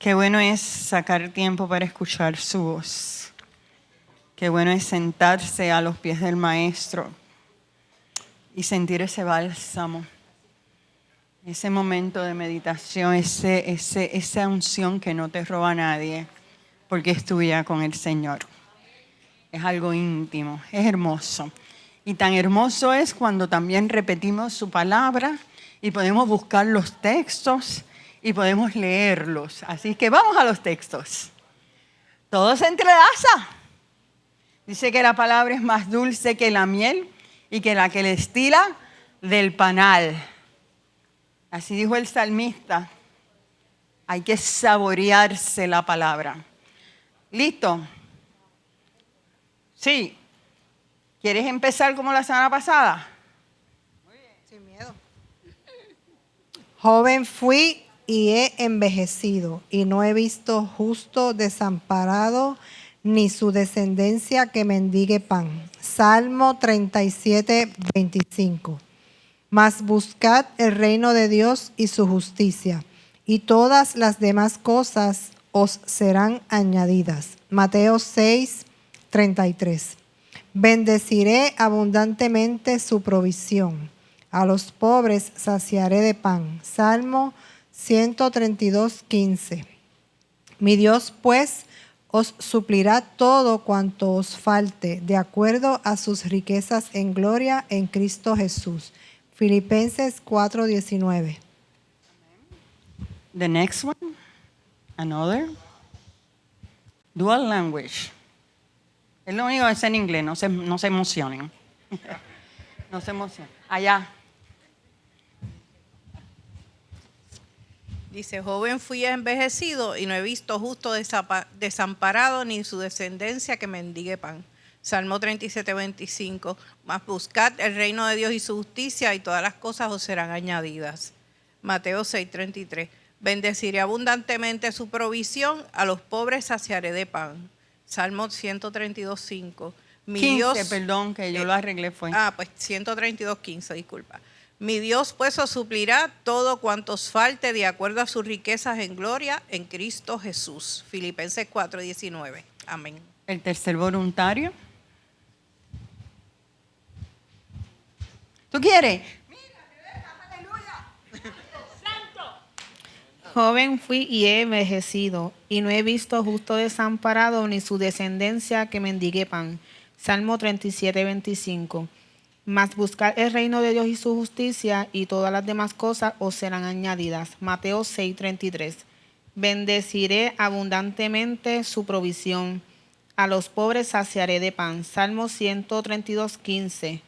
Qué bueno es sacar tiempo para escuchar su voz. Qué bueno es sentarse a los pies del Maestro y sentir ese bálsamo, ese momento de meditación, esa unción que no te roba nadie, porque es tuya con el Señor. Es algo íntimo, es hermoso. Y tan hermoso es cuando también repetimos su palabra y podemos buscar los textos y podemos leerlos. Así que vamos a los textos. Todo se entrelaza. Dice que la palabra es más dulce que la miel y que la que le destila del panal. Así dijo el salmista. Hay que saborearse la palabra. ¿Listo? Sí. ¿Quieres empezar como la semana pasada? Muy bien. Sin miedo. Joven fui y he envejecido, y no he visto justo desamparado, ni su descendencia que mendigue pan. Salmo 37, 25. Mas buscad el reino de Dios y su justicia, y todas las demás cosas os serán añadidas. Mateo 6, 33. Bendeciré abundantemente su provisión. A los pobres saciaré de pan. Salmo 132, 15. Mi Dios, pues, os suplirá todo cuanto os falte, de acuerdo a sus riquezas en gloria en Cristo Jesús. Filipenses 4, 19. The next one, another. Dual language. Es lo único que es en inglés, no se emocionen. No se emocionen. Allá. Dice, joven fui envejecido y no he visto justo desamparado ni su descendencia que mendigue pan. Salmo 37, 25. Mas buscad el reino de Dios y su justicia y todas las cosas os serán añadidas. Mateo 6, 33. Bendeciré abundantemente su provisión, a los pobres saciaré de pan. Salmo 132, 5. 15, perdón, que yo lo arreglé fue. Pues 132, 15, disculpa. Mi Dios pues os suplirá todo cuanto os falte de acuerdo a sus riquezas en gloria en Cristo Jesús. Filipenses 4, 19. Amén. El tercer voluntario. ¿Tú quieres? Joven fui y he envejecido, y no he visto justo desamparado ni su descendencia que mendigue pan. Salmo 37, 25. Mas buscar el reino de Dios y su justicia, y todas las demás cosas os serán añadidas. Mateo 6, 33. Bendeciré abundantemente su provisión. A los pobres saciaré de pan. Salmo 132, 15.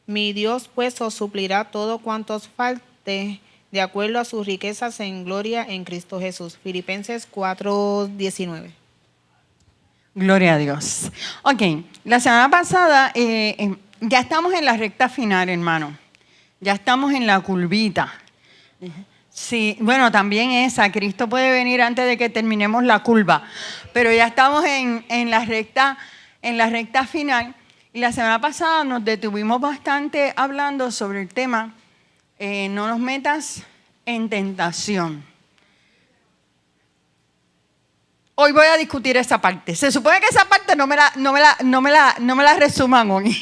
Mi Dios pues os suplirá todo cuanto os falte, de acuerdo a sus riquezas en gloria en Cristo Jesús. Filipenses 4, 19. Gloria a Dios. Ok, la semana pasada ya estamos en la recta final, hermano. Ya estamos en la curvita. Sí, bueno, también esa. Cristo puede venir antes de que terminemos la curva. Pero ya estamos en la recta final. Y la semana pasada nos detuvimos bastante hablando sobre el tema no nos metas en tentación. Hoy voy a discutir esa parte. Se supone que esa parte no me la resuman hoy.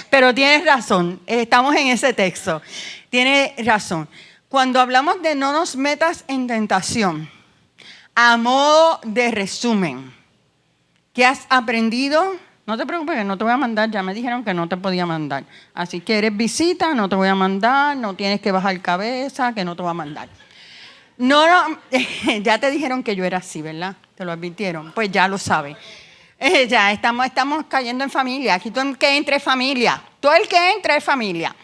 Pero tienes razón. Estamos en ese texto. Tienes razón. Cuando hablamos de no nos metas en tentación, a modo de resumen, ¿qué has aprendido? No te preocupes, que no te voy a mandar. Ya me dijeron que no te podía mandar. Así que eres visita, no te voy a mandar. No tienes que bajar cabeza, que no te voy a mandar. No, ya te dijeron que yo era así, ¿verdad? Te lo advirtieron. Pues ya lo sabes. Ya estamos cayendo en familia. Aquí todo el que entre es familia. Todo el que entre es familia.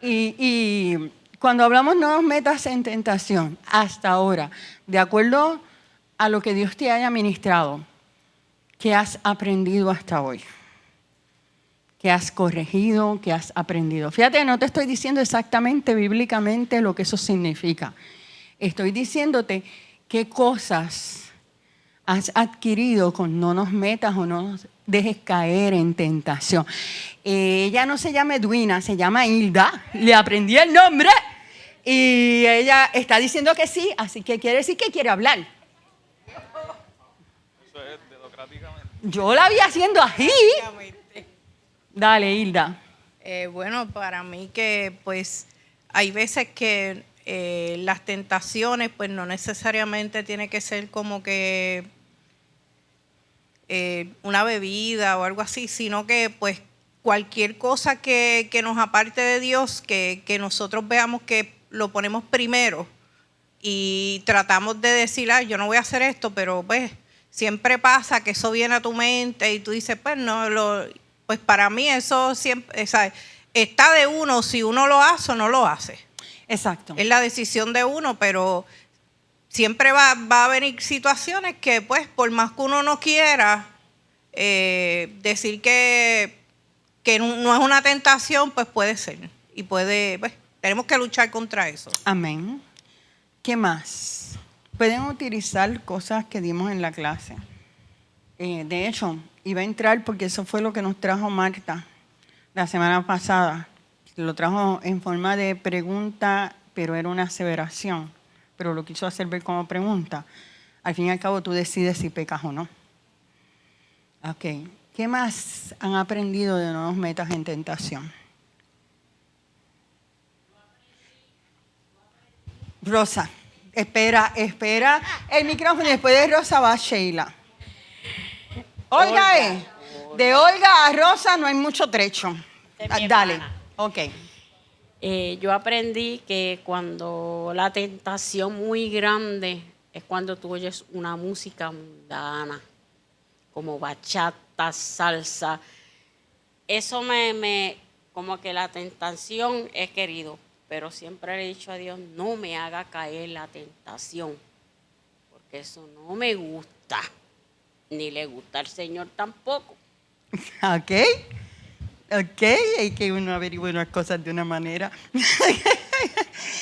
Y cuando hablamos no nos metas en tentación, hasta ahora, de acuerdo a lo que Dios te haya ministrado, ¿qué has aprendido hasta hoy? ¿Qué has corregido? ¿Qué has aprendido? Fíjate, no te estoy diciendo exactamente bíblicamente lo que eso significa. Estoy diciéndote qué cosas has adquirido con no nos metas o no nos dejes caer en tentación. Ella no se llama Edwina, se llama Hilda. Le aprendí el nombre. Y ella está diciendo que sí, así que quiere decir que quiere hablar. Eso es democráticamente. Yo la vi haciendo así. Dale, Hilda. Bueno, para mí que pues hay veces que las tentaciones pues no necesariamente tiene que ser como que una bebida o algo así, sino que pues cualquier cosa que nos aparte de Dios, que nosotros veamos que lo ponemos primero y tratamos de decir, yo no voy a hacer esto, pero pues siempre pasa que eso viene a tu mente y tú dices, pues no, pues para mí eso siempre, ¿sabes? Está de uno si uno lo hace o no lo hace. Exacto. Es la decisión de uno, pero siempre va a venir situaciones que, pues, por más que uno no quiera decir que no es una tentación, pues puede ser. Y pues, tenemos que luchar contra eso. Amén. ¿Qué más? Pueden utilizar cosas que dimos en la clase. De hecho, iba a entrar porque eso fue lo que nos trajo Marta la semana pasada. Lo trajo en forma de pregunta, pero era una aseveración. Pero lo quiso hacer ver como pregunta. Al fin y al cabo tú decides si pecas o no. Ok. ¿Qué más han aprendido de no nos metas en tentación? Rosa, espera el micrófono y después de Rosa va Sheila. Olga, de Olga a Rosa no hay mucho trecho. Dale, ok. Yo aprendí que cuando la tentación muy grande es cuando tú oyes una música mundana, como bachata, salsa. Eso como que la tentación he querido, pero siempre le he dicho a Dios, no me haga caer la tentación, porque eso no me gusta, ni le gusta al Señor tampoco. Ok, hay que uno averigüe unas cosas de una manera.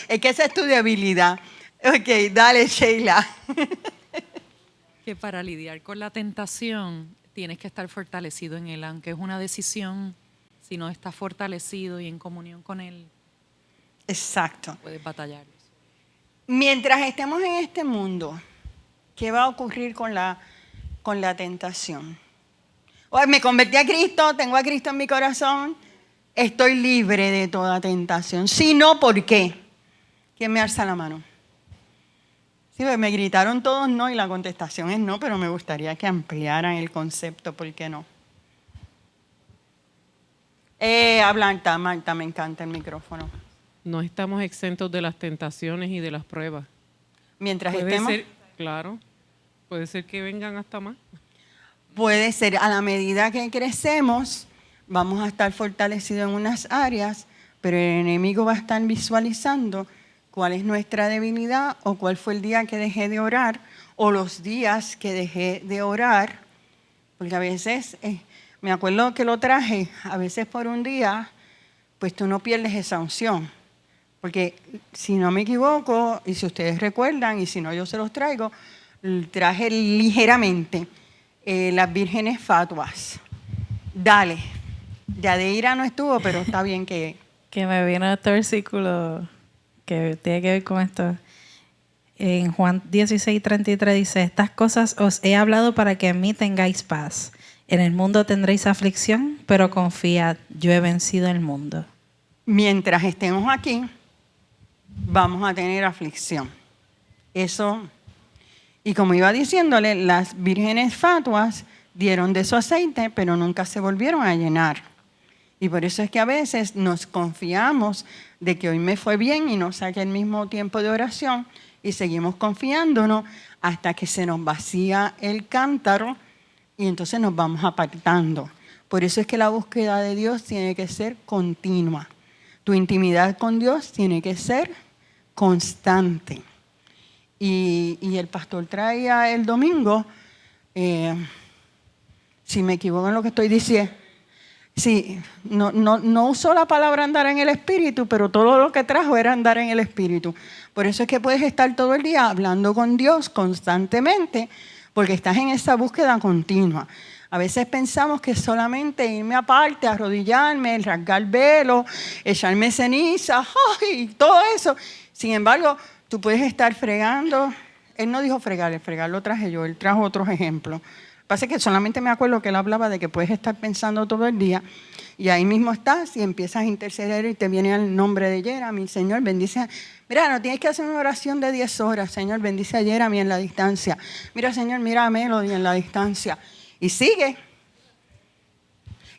Es que esa es tu debilidad. Ok, dale, Sheila. Que para lidiar con la tentación tienes que estar fortalecido en Él, aunque es una decisión, si no estás fortalecido y en comunión con Él, Exacto. puedes batallar. Mientras estemos en este mundo, ¿qué va a ocurrir con la tentación? Me convertí a Cristo, tengo a Cristo en mi corazón, estoy libre de toda tentación. Si no, ¿por qué? ¿Quién me alza la mano? Sí, me gritaron todos no y la contestación es no, pero me gustaría que ampliaran el concepto, ¿por qué no? Marta, me encanta el micrófono. No estamos exentos de las tentaciones y de las pruebas. Mientras Puede estemos... ser, claro, puede ser que vengan hasta más. Puede ser, a la medida que crecemos, vamos a estar fortalecidos en unas áreas, pero el enemigo va a estar visualizando cuál es nuestra debilidad o cuál fue el día que dejé de orar o los días que dejé de orar. Porque a veces, me acuerdo que lo traje, a veces por un día, pues tú no pierdes esa unción. Porque si no me equivoco, y si ustedes recuerdan, y si no yo se los traigo, traje ligeramente las vírgenes fatuas. Dale. Yadeira no estuvo, pero está bien que... Que me vino este versículo que tiene que ver con esto. En Juan 16:33 dice, estas cosas os he hablado para que en mí tengáis paz. En el mundo tendréis aflicción, pero confiad, yo he vencido el mundo. Mientras estemos aquí, vamos a tener aflicción. Eso, y como iba diciéndole, las vírgenes fatuas dieron de su aceite, pero nunca se volvieron a llenar. Y por eso es que a veces nos confiamos de que hoy me fue bien y nos saque el mismo tiempo de oración y seguimos confiándonos hasta que se nos vacía el cántaro y entonces nos vamos apartando. Por eso es que la búsqueda de Dios tiene que ser continua. Tu intimidad con Dios tiene que ser constante. Y el pastor traía el domingo, si me equivoco en lo que estoy diciendo, sí, no usó la palabra andar en el Espíritu, pero todo lo que trajo era andar en el Espíritu. Por eso es que puedes estar todo el día hablando con Dios constantemente, porque estás en esa búsqueda continua. A veces pensamos que solamente irme aparte, arrodillarme, rasgar velo, echarme ceniza, ¡ay! Todo eso. Sin embargo, tú puedes estar fregando. Él no dijo fregar, el fregar lo traje yo, él trajo otros ejemplos. Lo que pasa es que solamente me acuerdo que él hablaba de que puedes estar pensando todo el día y ahí mismo estás y empiezas a interceder y te viene el nombre de Jeremy. Señor, bendice. Mira, no tienes que hacer una oración de 10 horas. Señor, bendice a Jeremy en la distancia. Mira, Señor, mira a Melody en la distancia. Y sigue.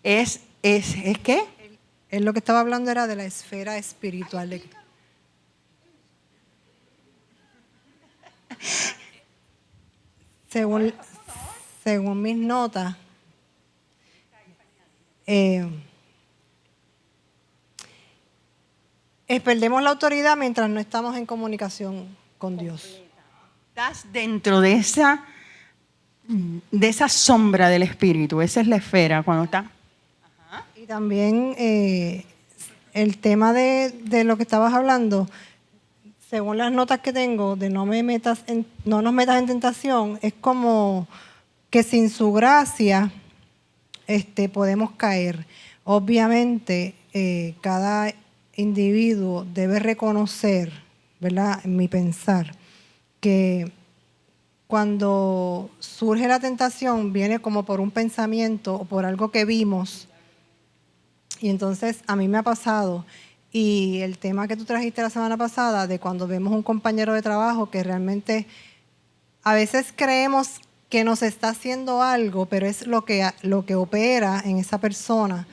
¿Es qué? Él lo que estaba hablando era de la esfera espiritual. Según mis notas, perdemos la autoridad mientras no estamos en comunicación con Dios. Estás dentro de esa sombra del Espíritu. Esa es la esfera cuando está. Y también el tema de lo que estabas hablando, según las notas que tengo, de no nos metas en tentación, es como que sin su gracia podemos caer. Obviamente, cada individuo debe reconocer, ¿verdad?, en mi pensar, que cuando surge la tentación viene como por un pensamiento o por algo que vimos. Y entonces a mí me ha pasado, y el tema que tú trajiste la semana pasada, de cuando vemos un compañero de trabajo que realmente a veces creemos que nos está haciendo algo, pero es lo que opera en esa persona.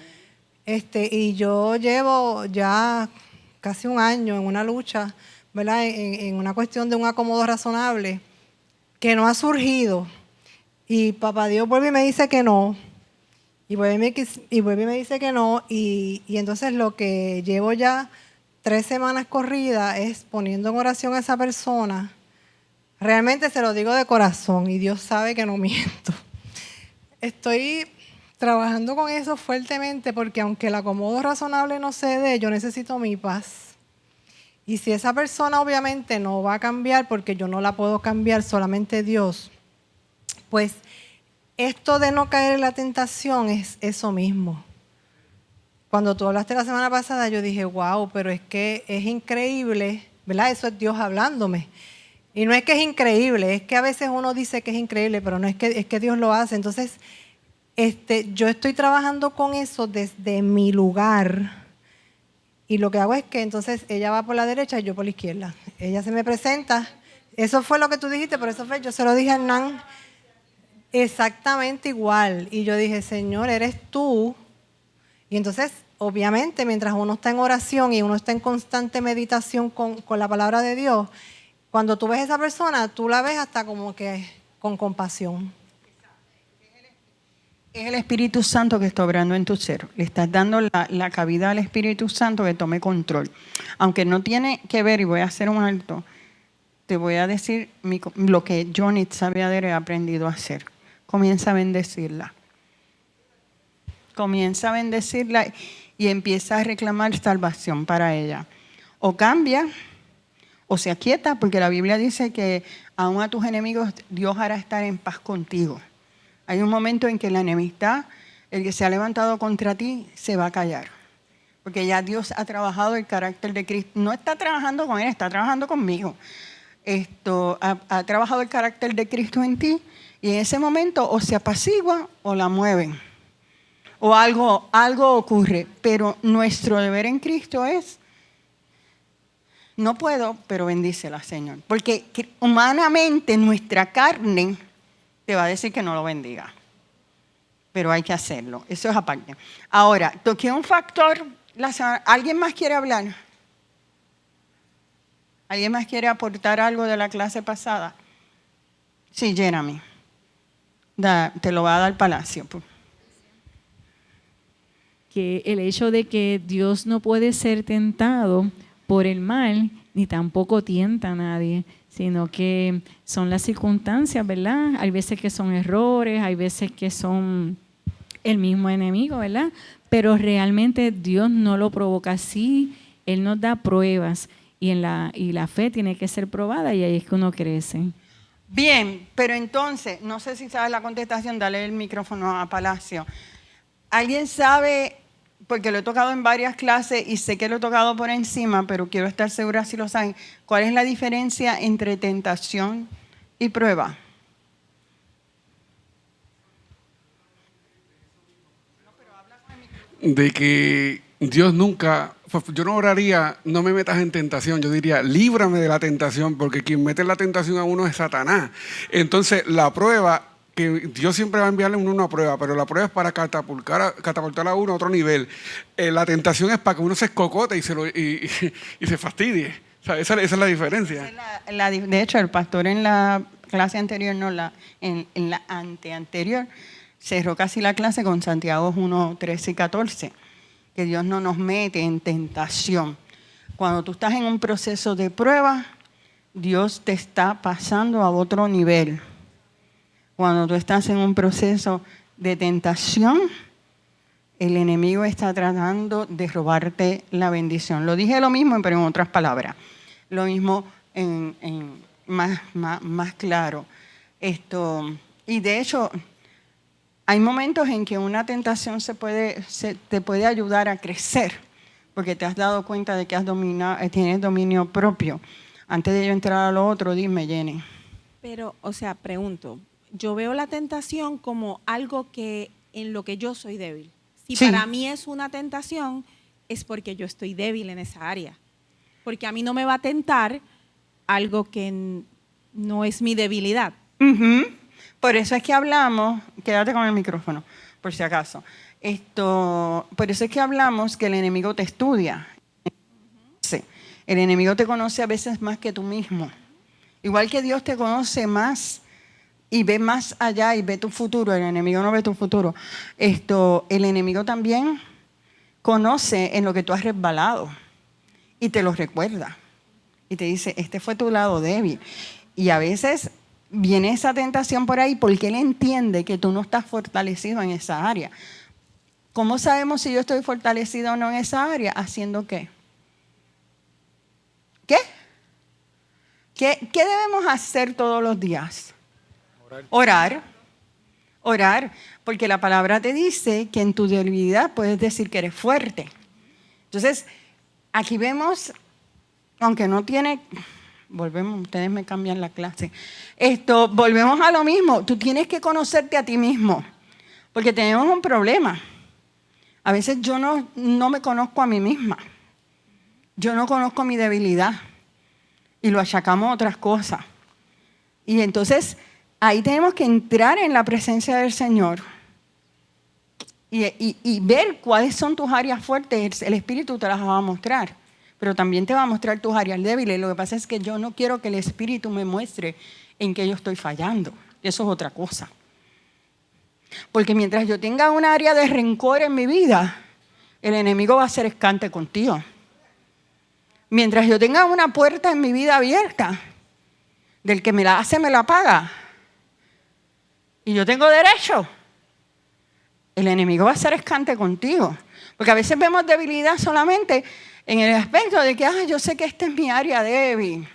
Y yo llevo ya casi un año en una lucha, ¿verdad?, en una cuestión de un acomodo razonable que no ha surgido. Y papá Dios vuelve y me dice que no. Y vuelve y me dice que no. Y entonces lo que llevo ya 3 semanas corridas es poniendo en oración a esa persona. Realmente se lo digo de corazón y Dios sabe que no miento. Estoy trabajando con eso fuertemente porque aunque el acomodo razonable no se dé, yo necesito mi paz. Y si esa persona obviamente no va a cambiar porque yo no la puedo cambiar, solamente Dios, pues esto de no caer en la tentación es eso mismo. Cuando tú hablaste la semana pasada, yo dije, wow, pero es que es increíble, ¿verdad? Eso es Dios hablándome. Y no es que es increíble, es que a veces uno dice que es increíble, pero no es que Dios lo hace. Entonces, yo estoy trabajando con eso desde mi lugar. Y lo que hago es que entonces ella va por la derecha y yo por la izquierda. Ella se me presenta. Eso fue lo que tú dijiste, pero eso fue, yo se lo dije a Hernán exactamente igual. Y yo dije, Señor, eres tú. Y entonces, obviamente, mientras uno está en oración y uno está en constante meditación con la palabra de Dios, cuando tú ves a esa persona, tú la ves hasta como que con compasión. Es el Espíritu Santo que está obrando en tu ser. Le estás dando la cabida al Espíritu Santo que tome control. Aunque no tiene que ver, y voy a hacer un alto, te voy a decir lo que yo, Nitza Beader, he aprendido a hacer. Comienza a bendecirla. Comienza a bendecirla y empieza a reclamar salvación para ella. O cambia o se aquieta, porque la Biblia dice que aún a tus enemigos Dios hará estar en paz contigo. Hay un momento en que la enemistad, el que se ha levantado contra ti, se va a callar. Porque ya Dios ha trabajado el carácter de Cristo. No está trabajando con él, está trabajando conmigo. Ha trabajado el carácter de Cristo en ti y en ese momento o se apacigua o la mueven. O algo ocurre. Pero nuestro deber en Cristo es, no puedo, pero bendícela, Señor. Porque humanamente nuestra carne te va a decir que no lo bendiga. Pero hay que hacerlo. Eso es aparte. Ahora, toqué un factor. ¿Alguien más quiere hablar? ¿Alguien más quiere aportar algo de la clase pasada? Sí, Jeremy. Te lo va a dar Palacio. Que el hecho de que Dios no puede ser tentado por el mal, ni tampoco tienta a nadie, sino que son las circunstancias, ¿verdad? Hay veces que son errores, hay veces que son el mismo enemigo, ¿verdad? Pero realmente Dios no lo provoca así, Él nos da pruebas y la fe tiene que ser probada y ahí es que uno crece. Bien, pero entonces, no sé si sabes la contestación, dale el micrófono a Palacio. ¿Alguien sabe, porque lo he tocado en varias clases y sé que lo he tocado por encima, pero quiero estar segura si lo saben, cuál es la diferencia entre tentación y prueba? De que Dios nunca, yo no oraría, no me metas en tentación, yo diría, líbrame de la tentación, porque quien mete la tentación a uno es Satanás. Entonces, la prueba, que Dios siempre va a enviarle a uno una prueba, pero la prueba es para catapultar a uno a otro nivel. La tentación es para que uno se escocote y se fastidie. O sea, esa es la diferencia. De hecho, el pastor en la clase anterior, en la anterior, cerró casi la clase con Santiago 1, 13 y 14, que Dios no nos mete en tentación. Cuando tú estás en un proceso de prueba, Dios te está pasando a otro nivel. Cuando tú estás en un proceso de tentación, el enemigo está tratando de robarte la bendición. Lo dije lo mismo, pero en otras palabras. Lo mismo más claro. Y de hecho, hay momentos en que una tentación te puede ayudar a crecer, porque te has dado cuenta de que tienes dominio propio. Antes de yo entrar a lo otro, dime, Jenny. Pero, pregunto, yo veo la tentación como algo en lo que yo soy débil. Si Sí. para mí es una tentación, es porque yo estoy débil en esa área. Porque a mí no me va a tentar algo que no es mi debilidad. Uh-huh. Por eso es que hablamos, quédate con el micrófono, por si acaso. Por eso es que hablamos que el enemigo te estudia. Sí. El enemigo te conoce a veces más que tú mismo. Igual que Dios te conoce más y ve más allá y ve tu futuro, el enemigo no ve tu futuro. El enemigo también conoce en lo que tú has resbalado y te lo recuerda. Y te dice, este fue tu lado débil. Y a veces viene esa tentación por ahí porque él entiende que tú no estás fortalecido en esa área. ¿Cómo sabemos si yo estoy fortalecido o no en esa área? ¿Haciendo qué? ¿Qué? ¿Qué debemos hacer todos los días? Orar, porque la palabra te dice que en tu debilidad puedes decir que eres fuerte. Entonces, aquí vemos, aunque no tiene... Volvemos, ustedes me cambian la clase. Volvemos a lo mismo. Tú tienes que conocerte a ti mismo, porque tenemos un problema. A veces yo no me conozco a mí misma. Yo no conozco mi debilidad y lo achacamos a otras cosas. Y entonces ahí tenemos que entrar en la presencia del Señor y ver cuáles son tus áreas fuertes. El Espíritu te las va a mostrar, pero también te va a mostrar tus áreas débiles. Lo que pasa es que yo no quiero que el Espíritu me muestre en qué yo estoy fallando. Eso es otra cosa. Porque mientras yo tenga un área de rencor en mi vida, el enemigo va a ser escante contigo. Mientras yo tenga una puerta en mi vida abierta, del que me la hace, me la paga, y yo tengo derecho, el enemigo va a ser escante contigo. Porque a veces vemos debilidad solamente en el aspecto de que yo sé que esta es mi área débil,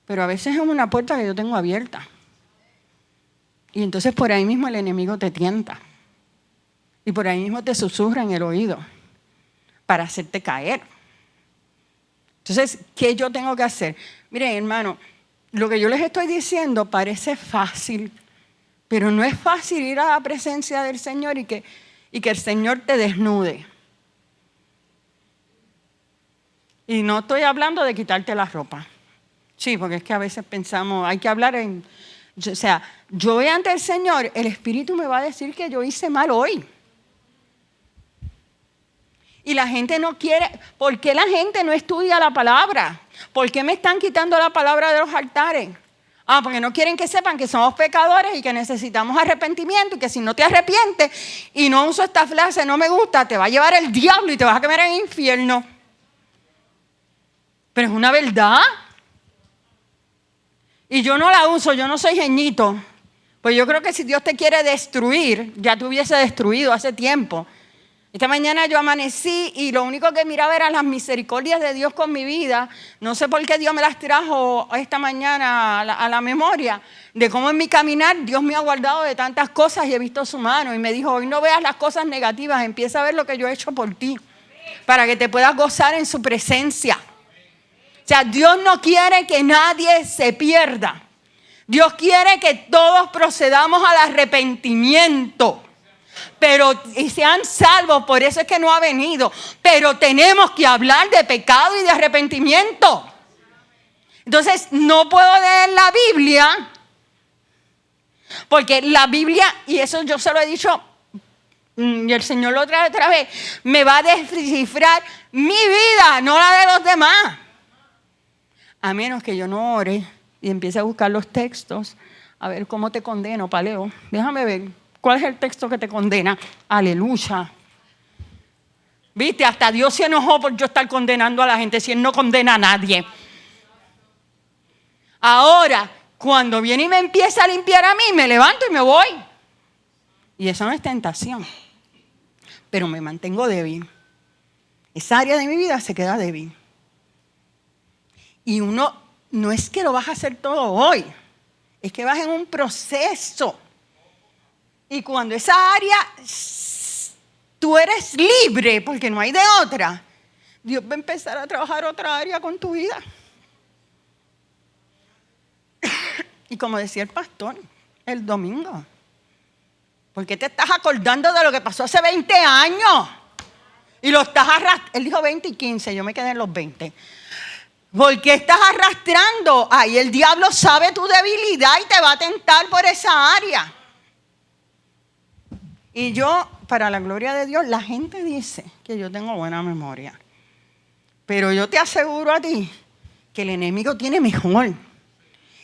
pero a veces es una puerta que yo tengo abierta. Y entonces por ahí mismo el enemigo te tienta. Y por ahí mismo te susurra en el oído para hacerte caer. Entonces, ¿qué yo tengo que hacer? Miren, hermano, lo que yo les estoy diciendo parece fácil, pero no es fácil ir a la presencia del Señor y que el Señor te desnude. Y no estoy hablando de quitarte la ropa. Sí, porque es que a veces pensamos, hay que hablar yo voy ante el Señor, el Espíritu me va a decir que yo hice mal hoy. Y la gente no quiere. ¿Por qué la gente no estudia la palabra? ¿Por qué me están quitando la palabra de los altares? Porque no quieren que sepan que somos pecadores y que necesitamos arrepentimiento y que si no te arrepientes y no uso esta frase, no me gusta, te va a llevar el diablo y te vas a quemar en el infierno. Pero es una verdad. Y yo no la uso, yo no soy geñito. Pues yo creo que si Dios te quiere destruir, ya te hubiese destruido hace tiempo. Esta mañana yo amanecí y lo único que miraba eran las misericordias de Dios con mi vida. No sé por qué Dios me las trajo esta mañana a la memoria, de cómo en mi caminar Dios me ha guardado de tantas cosas y he visto su mano. Y me dijo, hoy no veas las cosas negativas, empieza a ver lo que yo he hecho por ti, para que te puedas gozar en su presencia. O sea, Dios no quiere que nadie se pierda. Dios quiere que todos procedamos al arrepentimiento, y sean salvos. Por eso es que no ha venido. Pero tenemos que hablar de pecado y de arrepentimiento. Entonces, no puedo leer la Biblia, porque la Biblia, y eso yo se lo he dicho, y el Señor lo trae otra vez, me va a descifrar mi vida, no la de los demás. A menos que yo no ore y empiece a buscar los textos, a ver cómo te condeno, Paleo. Déjame ver, ¿cuál es el texto que te condena? Aleluya. Viste, hasta Dios se enojó por yo estar condenando a la gente, si Él no condena a nadie. Ahora, cuando viene y me empieza a limpiar a mí, me levanto y me voy. Y eso no es tentación. Pero me mantengo débil. Esa área de mi vida se queda débil. Y uno, no es que lo vas a hacer todo hoy, es que vas en un proceso. Y cuando esa área, tú eres libre, porque no hay de otra, Dios va a empezar a trabajar otra área con tu vida. Y como decía el pastor el domingo, ¿por qué te estás acordando de lo que pasó hace 20 años? Y lo estás arrastrando. Él dijo 20 y 15, yo me quedé en los 20. ¿Por qué estás arrastrando? Ahí el diablo sabe tu debilidad y te va a tentar por esa área. Y yo, para la gloria de Dios, la gente dice que yo tengo buena memoria. Pero yo te aseguro a ti que el enemigo tiene mejor.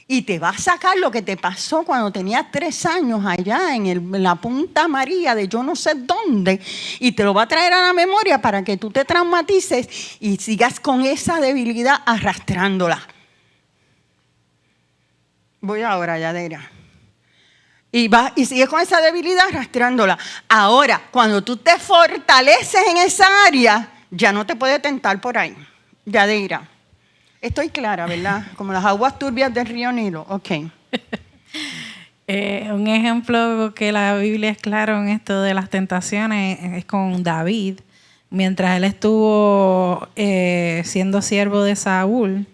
Y te va a sacar lo que te pasó cuando tenías 3 años allá en la Punta María de yo no sé dónde. Y te lo va a traer a la memoria para que tú te traumatices y sigas con esa debilidad arrastrándola. Voy ahora, Yadira. Y sigues con esa debilidad arrastrándola. Ahora, cuando tú te fortaleces en esa área, ya no te puede tentar por ahí. Yadira. Estoy clara, ¿verdad? Como las aguas turbias del río Nilo. Ok. Un ejemplo que la Biblia es claro en esto de las tentaciones es con David. Mientras él estuvo siendo siervo de Saúl,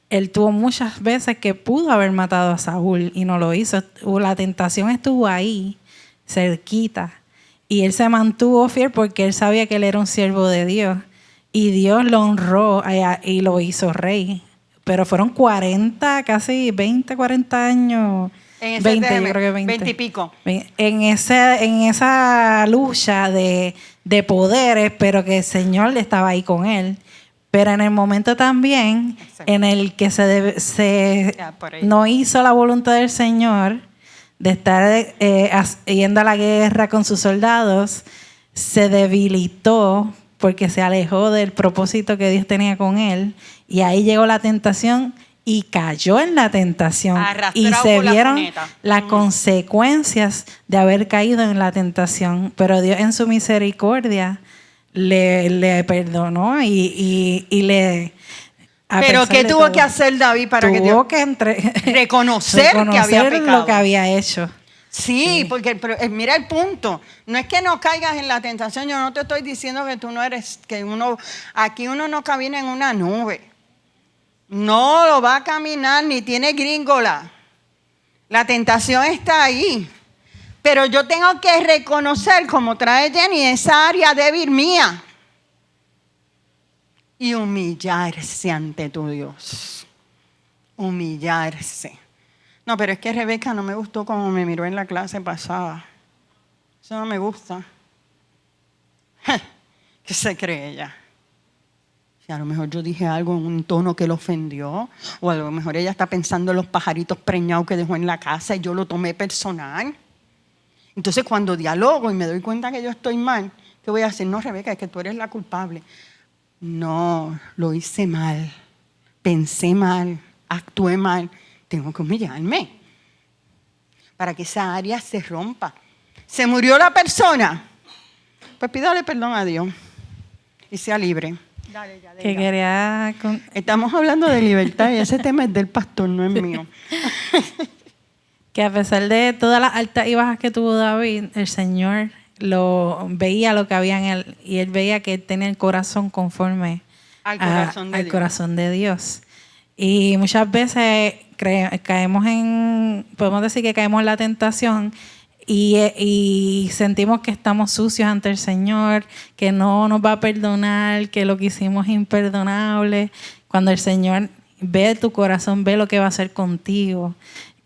él tuvo muchas veces que pudo haber matado a Saúl y no lo hizo. La tentación estuvo ahí, cerquita. Y él se mantuvo fiel porque él sabía que él era un siervo de Dios. Y Dios lo honró y lo hizo rey. Pero fueron 40, casi 20, 40 años. En 20, yo creo que 20 y pico. En esa lucha de poderes, pero que el Señor estaba ahí con él. Pero en el momento también en el que no hizo la voluntad del Señor, de estar yendo a la guerra con sus soldados, se debilitó porque se alejó del propósito que Dios tenía con él, y ahí llegó la tentación y cayó en la tentación. Y se vieron las consecuencias de haber caído en la tentación. Pero Dios en su misericordia le perdonó y le... Pero ¿qué tuvo que hacer David para que Dios reconocer que había pecado? Lo que había hecho. Sí, porque mira el punto. No es que no caigas en la tentación. Yo no te estoy diciendo que tú no eres, aquí uno no camina en una nube. No lo va a caminar ni tiene gringola. La tentación está ahí. Pero yo tengo que reconocer, como trae Jenny, esa área débil mía. Y humillarse ante tu Dios. Humillarse. No, pero es que Rebeca no me gustó como me miró en la clase pasada. Eso no me gusta. ¿Qué se cree ella? Si a lo mejor yo dije algo en un tono que le ofendió, o a lo mejor ella está pensando en los pajaritos preñados que dejó en la casa y yo lo tomé personal. Entonces cuando dialogo y me doy cuenta que yo estoy mal, ¿qué voy a hacer? No, Rebeca, es que tú eres la culpable. No, lo hice mal, pensé mal, actué mal. Tengo que humillarme para que esa área se rompa. ¿Se murió la persona? pues pídale perdón a Dios y sea libre. Que quería... Estamos hablando de libertad y ese tema es del pastor, no es mío. Que a pesar de todas las altas y bajas que tuvo David, el Señor veía lo que había en él y él veía que él tenía el corazón conforme al corazón de Dios. Y muchas veces podemos decir que caemos en la tentación y sentimos que estamos sucios ante el Señor, que no nos va a perdonar, que lo que hicimos es imperdonable. Cuando el Señor ve tu corazón, ve lo que va a hacer contigo.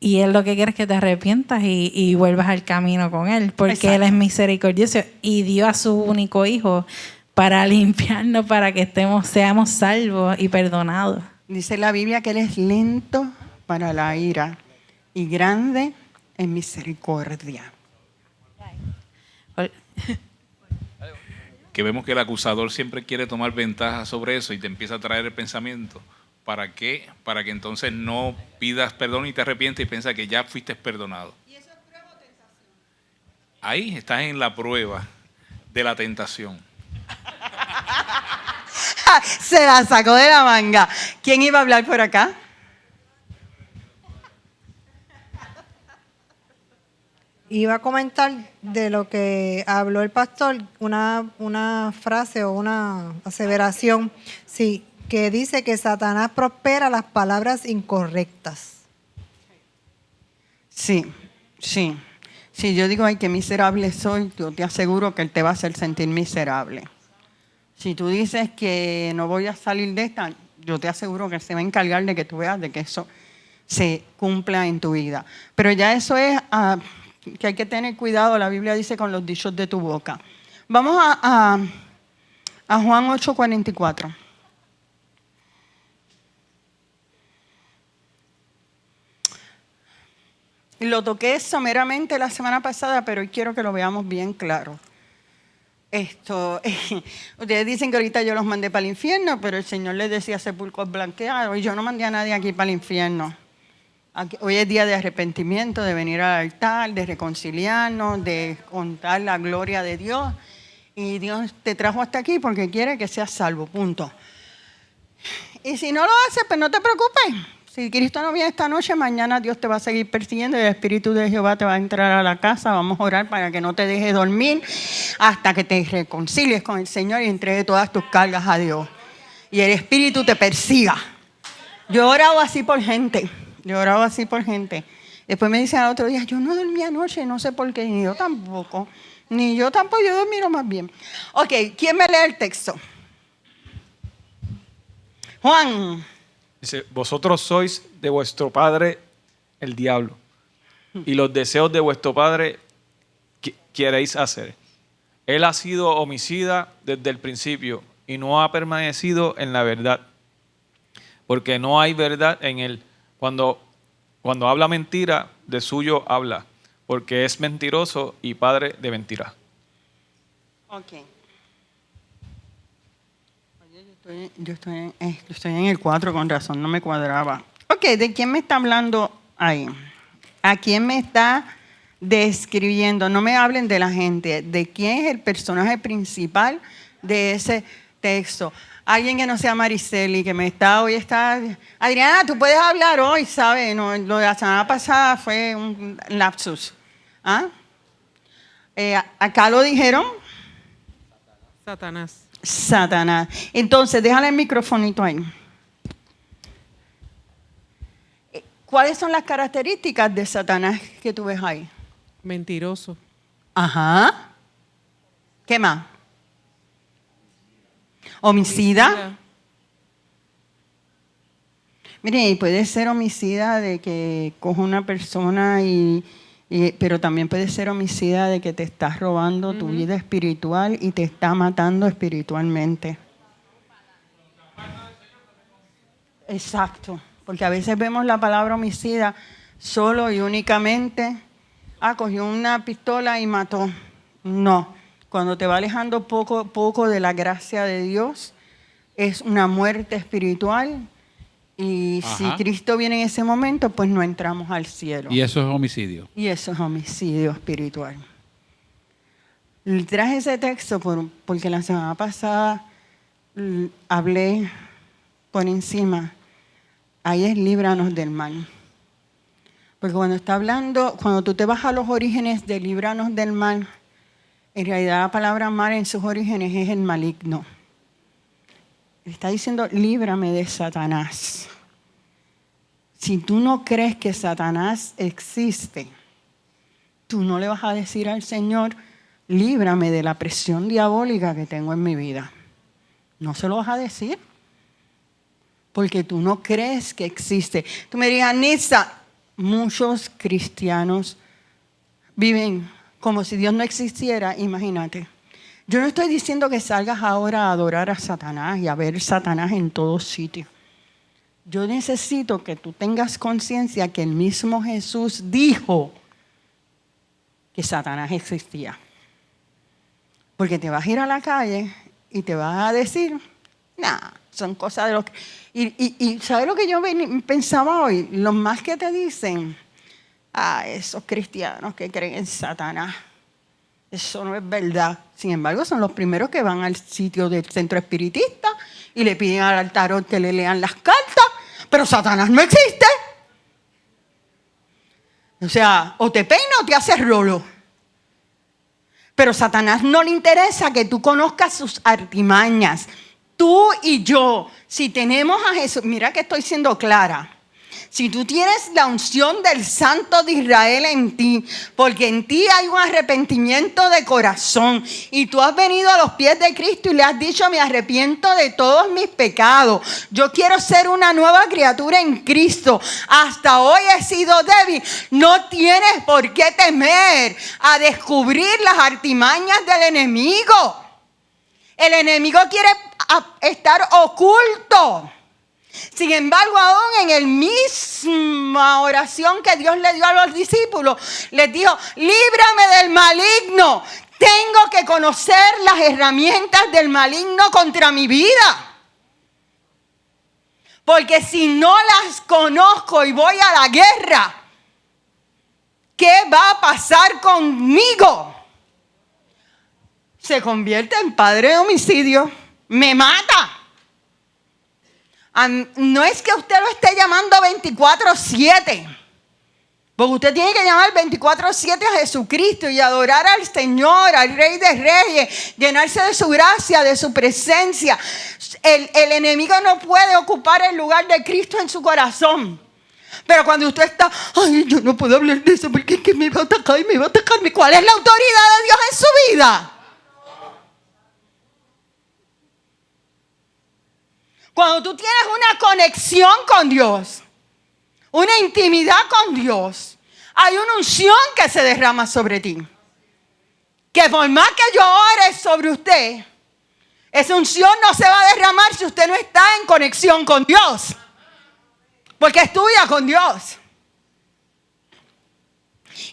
Y Él lo que quiere es que te arrepientas y vuelvas al camino con Él, porque Exacto. Él es misericordioso y dio a su único Hijo para limpiarnos, para que seamos salvos y perdonados. Dice la Biblia que Él es lento para la ira y grande en misericordia. Que vemos que el acusador siempre quiere tomar ventaja sobre eso y te empieza a traer el pensamiento. ¿Para qué? Para que entonces no pidas perdón y te arrepientes y piensas que ya fuiste perdonado. ¿Y eso es prueba o tentación? Ahí estás en la prueba de la tentación. Se la sacó de la manga. ¿Quién iba a hablar por acá? Iba a comentar de lo que habló el pastor, una frase o una aseveración, sí, que dice que Satanás prospera las palabras incorrectas. Sí. Si yo digo, ay, qué miserable soy, yo te aseguro que Él te va a hacer sentir miserable. Si tú dices que no voy a salir de esta, yo te aseguro que Él se va a encargar de que tú veas de que eso se cumpla en tu vida. Pero ya eso es que hay que tener cuidado, la Biblia dice, con los dichos de tu boca. Vamos a Juan 8:44. Lo toqué someramente la semana pasada, pero hoy quiero que lo veamos bien claro. Ustedes dicen que ahorita yo los mandé para el infierno, pero el Señor les decía sepulcros blanqueados y yo no mandé a nadie aquí para el infierno. Hoy es día de arrepentimiento, de venir al altar, de reconciliarnos, de contar la gloria de Dios. Y Dios te trajo hasta aquí porque quiere que seas salvo, punto. Y si no lo haces, pues no te preocupes. Si Cristo no viene esta noche, mañana Dios te va a seguir persiguiendo y el Espíritu de Jehová te va a entrar a la casa. Vamos a orar para que no te deje dormir hasta que te reconcilies con el Señor y entregue todas tus cargas a Dios. Y el Espíritu te persiga. Yo he orado así por gente. Después me dicen al otro día, yo no dormí anoche, no sé por qué, ni yo tampoco, yo dormí lo más bien. Ok, ¿quién me lee el texto? Juan. Dice, vosotros sois de vuestro padre el diablo, y los deseos de vuestro padre queréis hacer. Él ha sido homicida desde el principio y no ha permanecido en la verdad, porque no hay verdad en él. Cuando habla mentira, de suyo habla, porque es mentiroso y padre de mentira. Ok. Yo estoy en el 4, con razón, no me cuadraba. Ok, ¿de quién me está hablando ahí? ¿A quién me está describiendo? No me hablen de la gente. ¿De quién es el personaje principal de ese texto? Alguien que no sea Mariceli, que hoy está... Adriana, tú puedes hablar hoy, ¿sabes? No, lo de la semana pasada fue un lapsus. Acá lo dijeron. Satanás. Entonces, déjale el microfonito ahí. ¿Cuáles son las características de Satanás que tú ves ahí? Mentiroso. Ajá. ¿Qué más? Homicida. Mire, puede ser homicida de que coja una persona pero también puede ser homicida de que te estás robando tu vida espiritual y te está matando espiritualmente. Exacto, porque a veces vemos la palabra homicida solo y únicamente, cogió una pistola y mató. No, cuando te va alejando poco a poco de la gracia de Dios, es una muerte espiritual. Y si Cristo viene en ese momento, pues no entramos al cielo. Y eso es homicidio. Y eso es homicidio espiritual. Traje ese texto porque la semana pasada hablé por encima. Ahí es líbranos del mal. Porque cuando está hablando, cuando tú te vas a los orígenes de líbranos del mal, en realidad la palabra mal en sus orígenes es el maligno. Está diciendo, líbrame de Satanás. Si tú no crees que Satanás existe, tú no le vas a decir al Señor, líbrame de la presión diabólica que tengo en mi vida. No se lo vas a decir. Porque tú no crees que existe. Tú me dirías, Nitza, muchos cristianos viven como si Dios no existiera, imagínate. Yo no estoy diciendo que salgas ahora a adorar a Satanás y a ver Satanás en todos sitios. Yo necesito que tú tengas conciencia que el mismo Jesús dijo que Satanás existía. Porque te vas a ir a la calle y te vas a decir, son cosas de los que... Y ¿sabes lo que yo pensaba hoy? Los más que te dicen, esos cristianos que creen en Satanás, eso no es verdad. Sin embargo, son los primeros que van al sitio del centro espiritista y le piden al tarot que le lean las cartas, pero Satanás no existe. O sea, o te peina o te haces rolo. Pero Satanás no le interesa que tú conozcas sus artimañas. Tú y yo, si tenemos a Jesús, mira que estoy siendo clara. Si tú tienes la unción del Santo de Israel en ti, porque en ti hay un arrepentimiento de corazón y tú has venido a los pies de Cristo y le has dicho, me arrepiento de todos mis pecados. Yo quiero ser una nueva criatura en Cristo. Hasta hoy he sido débil. No tienes por qué temer a descubrir las artimañas del enemigo. El enemigo quiere estar oculto. Sin embargo, aún en la misma oración que Dios le dio a los discípulos, les dijo, líbrame del maligno. Tengo que conocer las herramientas del maligno contra mi vida. Porque si no las conozco y voy a la guerra, ¿qué va a pasar conmigo? Se convierte en padre de homicidio. Me mata. No es que usted lo esté llamando 24/7, porque usted tiene que llamar 24/7 a Jesucristo y adorar al Señor, al Rey de Reyes, llenarse de su gracia, de su presencia. El enemigo no puede ocupar el lugar de Cristo en su corazón. Pero cuando usted está, yo no puedo hablar de eso porque es que me va a atacar y me va a atacar. ¿Cuál es la autoridad de Dios en su vida? Cuando tú tienes una conexión con Dios, una intimidad con Dios, hay una unción que se derrama sobre ti. Que por más que yo ore sobre usted, esa unción no se va a derramar si usted no está en conexión con Dios. Porque es tuya con Dios.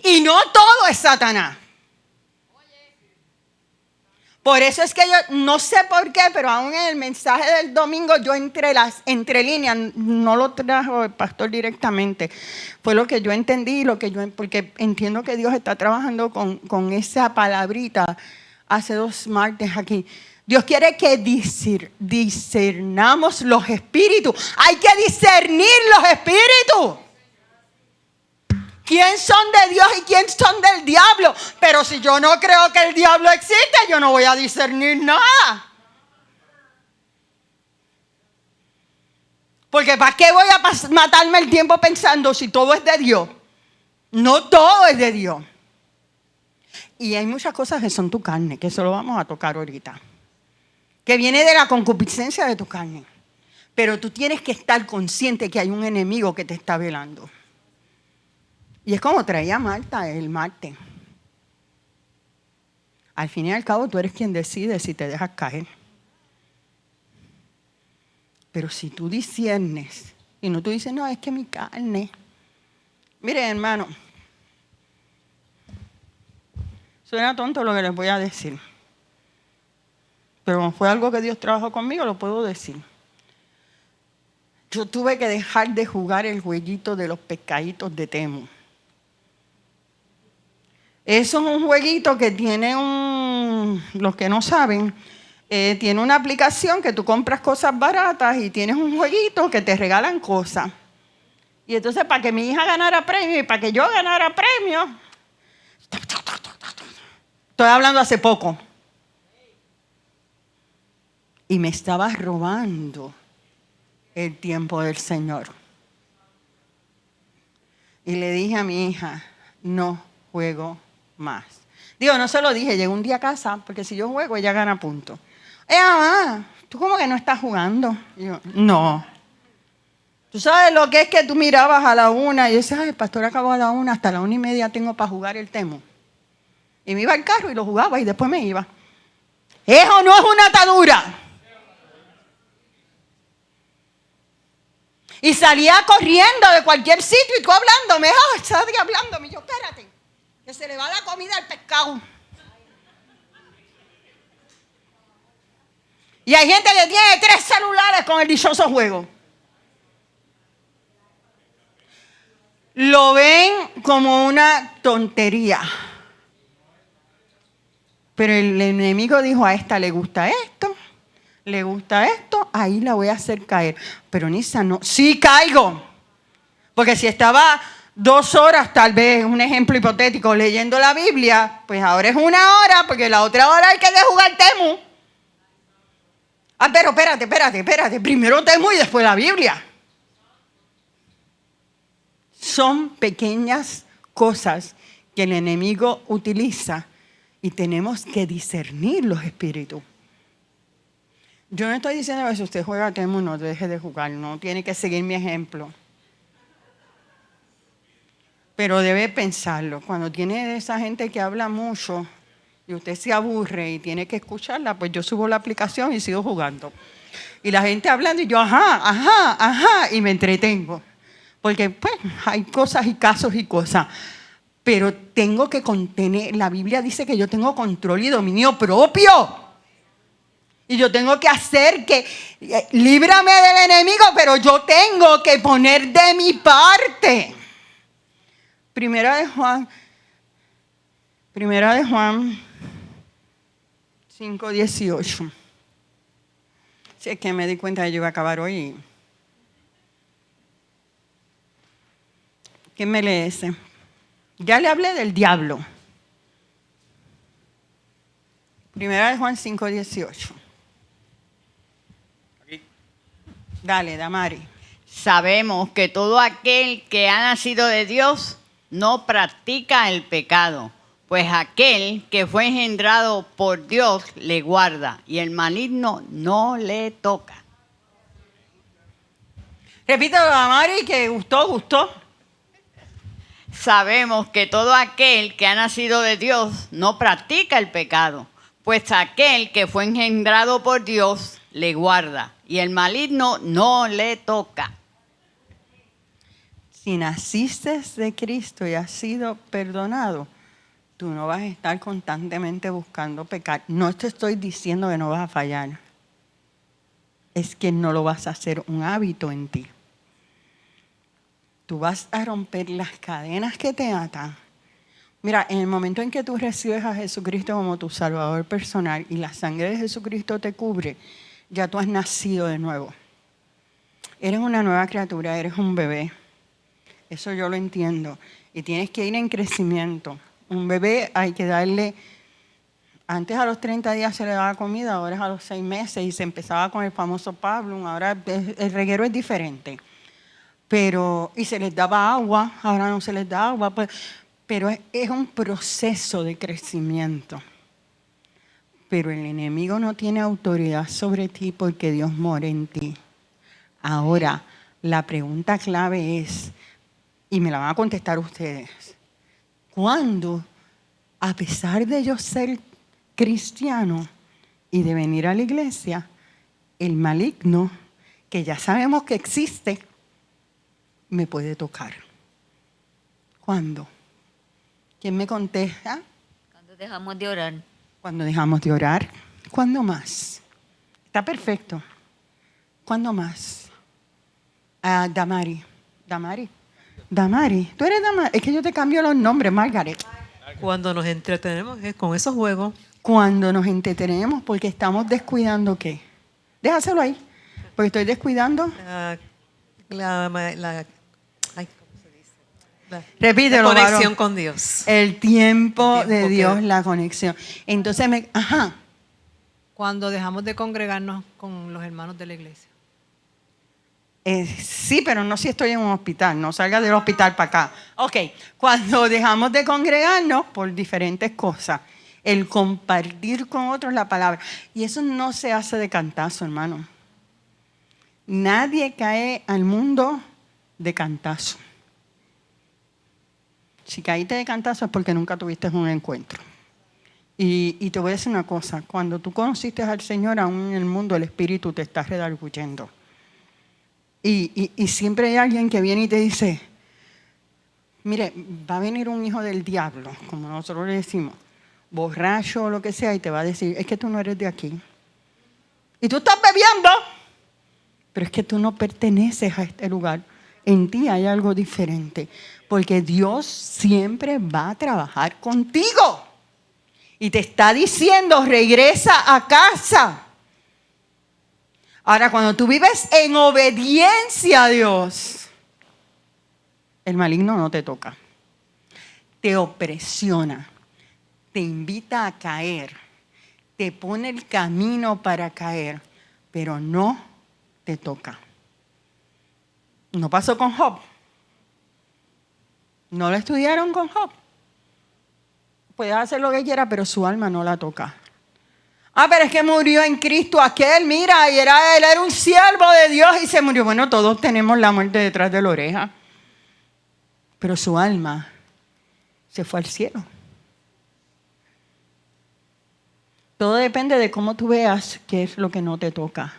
Y no todo es Satanás. Por eso es que yo no sé por qué, pero aún en el mensaje del domingo yo entre líneas, no lo trajo el pastor directamente. Fue lo que yo entendí, porque entiendo que Dios está trabajando con esa palabrita hace 2 martes aquí. Dios quiere que discernamos los espíritus. Hay que discernir los espíritus. ¿Quién son de Dios y quién son del diablo? Pero si yo no creo que el diablo existe, yo no voy a discernir nada. Porque ¿para qué voy a matarme el tiempo pensando si todo es de Dios? No todo es de Dios. Y hay muchas cosas que son tu carne, que eso lo vamos a tocar ahorita. Que viene de la concupiscencia de tu carne. Pero tú tienes que estar consciente que hay un enemigo que te está velando. Y es como traía Marta el martes. Al fin y al cabo tú eres quien decide si te dejas caer. Pero si tú disciernes y no tú dices, no, es que mi carne. Mire, hermano, suena tonto lo que les voy a decir. Pero como fue algo que Dios trabajó conmigo, lo puedo decir. Yo tuve que dejar de jugar el jueguito de los pescaditos de Temu. Eso es un jueguito que tiene un los que no saben, tiene una aplicación que tú compras cosas baratas y tienes un jueguito que te regalan cosas. Y entonces para que mi hija ganara premio y para que yo ganara premio, estoy hablando hace poco, y me estaba robando el tiempo del Señor. Y le dije a mi hija, no juego más. Digo, no se lo dije, llegué un día a casa, porque si yo juego, ella gana puntos. Mamá, ¿tú cómo que no estás jugando? Y yo, no. ¿Tú sabes lo que es que tú mirabas a la 1 y dices, ay, el pastor acabó a la 1, hasta la 1:30 tengo para jugar el Temu? Y me iba al carro y lo jugaba y después me iba. Eso no es una atadura. Y salía corriendo de cualquier sitio y tú hablándome, Sadie hablándome. Y yo, espérate, que se le va la comida al pescado. Y hay gente que tiene 3 celulares con el dichoso juego. Lo ven como una tontería. Pero el enemigo dijo, a esta le gusta esto, ahí la voy a hacer caer. Pero Nisa, no, sí caigo. Porque si estaba 2 horas, tal vez, un ejemplo hipotético, leyendo la Biblia, pues ahora es 1 hora, porque la otra hora hay que jugar Temu. Pero espérate, primero Temu y después la Biblia. Son pequeñas cosas que el enemigo utiliza y tenemos que discernir los espíritus. Yo no estoy diciendo que si usted juega Temu no deje de jugar, no tiene que seguir mi ejemplo. Pero debe pensarlo. Cuando tiene esa gente que habla mucho y usted se aburre y tiene que escucharla, pues yo subo la aplicación y sigo jugando. Y la gente hablando y yo, ajá, y me entretengo. Porque pues hay cosas y casos y cosas. Pero tengo que contener, la Biblia dice que yo tengo control y dominio propio. Y yo tengo que hacer que, líbrame del enemigo, pero yo tengo que poner de mi parte. Primera de Juan 5:18. Si es que me di cuenta de que yo iba a acabar hoy. ¿Quién me lee ese? Ya le hablé del diablo. Primera de Juan 5:18. Dale, Damari. Sabemos que todo aquel que ha nacido de Dios no practica el pecado, pues aquel que fue engendrado por Dios le guarda y el maligno no le toca. Repítelo, Damari, que gustó. Sabemos que todo aquel que ha nacido de Dios no practica el pecado, pues aquel que fue engendrado por Dios le guarda y el maligno no le toca. Si naciste de Cristo y has sido perdonado, tú no vas a estar constantemente buscando pecar. No te estoy diciendo que no vas a fallar. Es que no lo vas a hacer un hábito en ti. Tú vas a romper las cadenas que te atan. Mira, en el momento en que tú recibes a Jesucristo como tu Salvador personal y la sangre de Jesucristo te cubre, ya tú has nacido de nuevo. Eres una nueva criatura, eres un bebé. Eso yo lo entiendo. Y tienes que ir en crecimiento. Un bebé hay que darle, antes a los 30 días se le daba comida, ahora es a los 6 meses y se empezaba con el famoso Pablo. Ahora el reguero es diferente. Y se les daba agua, ahora no se les da agua. Pero es un proceso de crecimiento. Pero el enemigo no tiene autoridad sobre ti porque Dios mora en ti. Ahora, la pregunta clave es, y me la van a contestar ustedes, ¿cuándo, a pesar de yo ser cristiano y de venir a la iglesia, el maligno, que ya sabemos que existe, me puede tocar? ¿Cuándo? ¿Quién me contesta? Cuando dejamos de orar. Cuando dejamos de orar. ¿Cuándo más? Está perfecto. ¿Cuándo más? Damari. Damari. ¿Tú eres Damari? Es que yo te cambio los nombres, Margaret. Cuando nos entretenemos con esos juegos. Cuando nos entretenemos porque estamos descuidando ¿qué? Déjaselo ahí. Porque estoy descuidando. Repítelo, la conexión varón. con Dios. El tiempo de Dios, la conexión. Entonces, Cuando dejamos de congregarnos con los hermanos de la iglesia. Sí, pero no si estoy en un hospital, no salga del hospital para acá. Ok, cuando dejamos de congregarnos por diferentes cosas, el compartir con otros la palabra. Y eso no se hace de cantazo, hermano. Nadie cae al mundo de cantazo. Si caíste de cantazo es porque nunca tuviste un encuentro. Y te voy a decir una cosa, cuando tú conociste al Señor, aún en el mundo el Espíritu te está redarguyendo. Y siempre hay alguien que viene y te dice, mire, va a venir un hijo del diablo, como nosotros le decimos, borracho o lo que sea, y te va a decir, es que tú no eres de aquí. Y tú estás bebiendo, pero es que tú no perteneces a este lugar. En ti hay algo diferente, porque Dios siempre va a trabajar contigo. Y te está diciendo, regresa a casa. Ahora, cuando tú vives en obediencia a Dios, el maligno no te toca. Te opresiona, te invita a caer, te pone el camino para caer, pero no te toca. ¿No pasó con Job? ¿No lo estudiaron con Job? Puede hacer lo que quiera, pero su alma no la toca. Pero es que murió en Cristo aquel, mira, y él era un siervo de Dios y se murió. Bueno, todos tenemos la muerte detrás de la oreja. Pero su alma se fue al cielo. Todo depende de cómo tú veas qué es lo que no te toca.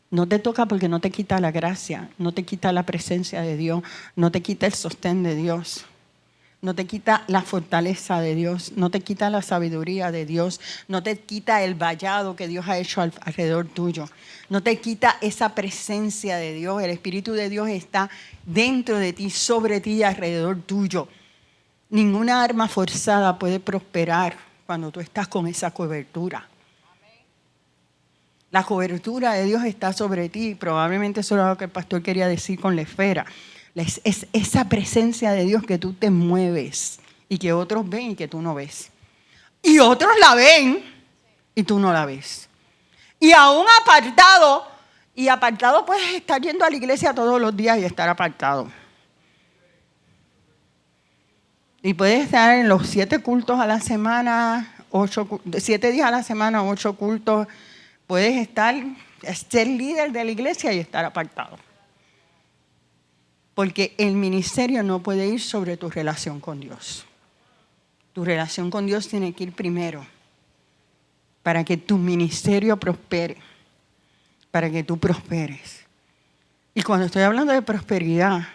No te toca porque no te quita la gracia, no te quita la presencia de Dios, no te quita el sostén de Dios. No te quita la fortaleza de Dios, no te quita la sabiduría de Dios, no te quita el vallado que Dios ha hecho alrededor tuyo, no te quita esa presencia de Dios. El Espíritu de Dios está dentro de ti, sobre ti y alrededor tuyo. Ninguna arma forzada puede prosperar cuando tú estás con esa cobertura. La cobertura de Dios está sobre ti. Probablemente eso era lo que el pastor quería decir con la esfera. Es esa presencia de Dios que tú te mueves y que otros ven y que tú no ves. Y otros la ven y tú no la ves. Y aún apartado puedes estar yendo a la iglesia todos los días y estar apartado. Y puedes estar en los 7 cultos a la semana, 7 días a la semana, 8 cultos. Puedes ser líder de la iglesia y estar apartado. Porque el ministerio no puede ir sobre tu relación con Dios. Tu relación con Dios tiene que ir primero para que tu ministerio prospere, para que tú prosperes. Y cuando estoy hablando de prosperidad,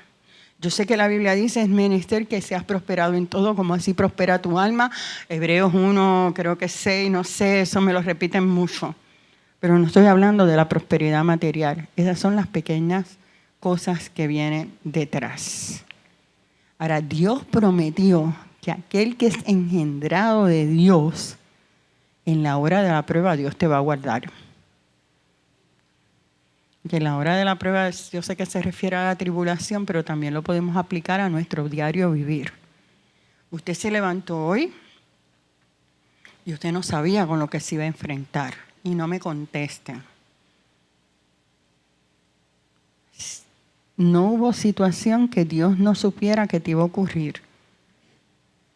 yo sé que la Biblia dice, es menester que seas prosperado en todo, como así prospera tu alma. Hebreos 1, creo que 6, no sé, eso me lo repiten mucho. Pero no estoy hablando de la prosperidad material. Esas son las pequeñas cosas que vienen detrás. Ahora, Dios prometió que aquel que es engendrado de Dios, en la hora de la prueba Dios te va a guardar. Que en la hora de la prueba, yo sé que se refiere a la tribulación, pero también lo podemos aplicar a nuestro diario vivir. Usted se levantó hoy y usted no sabía con lo que se iba a enfrentar. Y no me contesten. No hubo situación que Dios no supiera que te iba a ocurrir.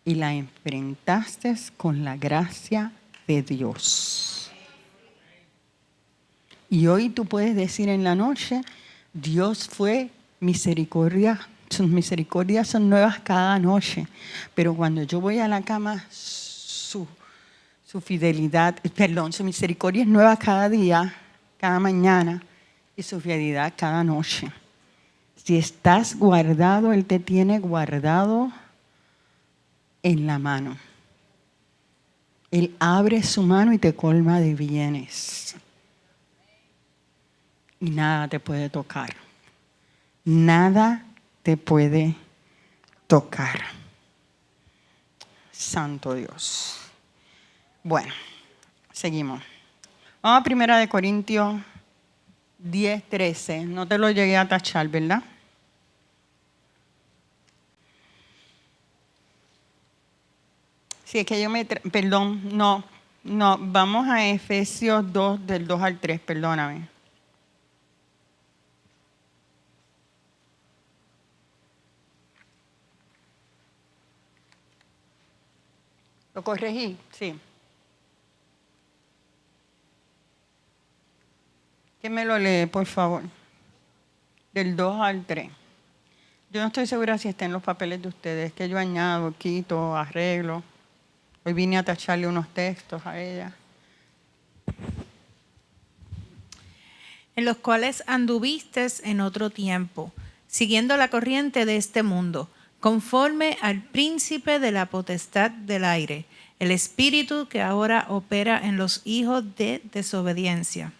Y la enfrentaste con la gracia de Dios. Y hoy tú puedes decir en la noche, Dios fue misericordia. Sus misericordias son nuevas cada noche. Pero cuando yo voy a la cama, su misericordia es nueva cada día, cada mañana, y su fidelidad cada noche. Si estás guardado, Él te tiene guardado en la mano. Él abre su mano y te colma de bienes. Y nada te puede tocar. Nada te puede tocar. Santo Dios. Bueno, seguimos. Vamos a 1 Corintios 10:13. No te lo llegué a tachar, ¿verdad? Sí, es que yo perdón, no, vamos a Efesios 2, del 2 al 3, perdóname. ¿Lo corregí? Sí. ¿Quién me lo lee, por favor? Del 2 al 3. Yo no estoy segura si está en los papeles de ustedes, que yo añado, quito, arreglo. Hoy vine a tacharle unos textos a ella. En los cuales anduvistes en otro tiempo, siguiendo la corriente de este mundo, conforme al príncipe de la potestad del aire, el espíritu que ahora opera en los hijos de desobediencia,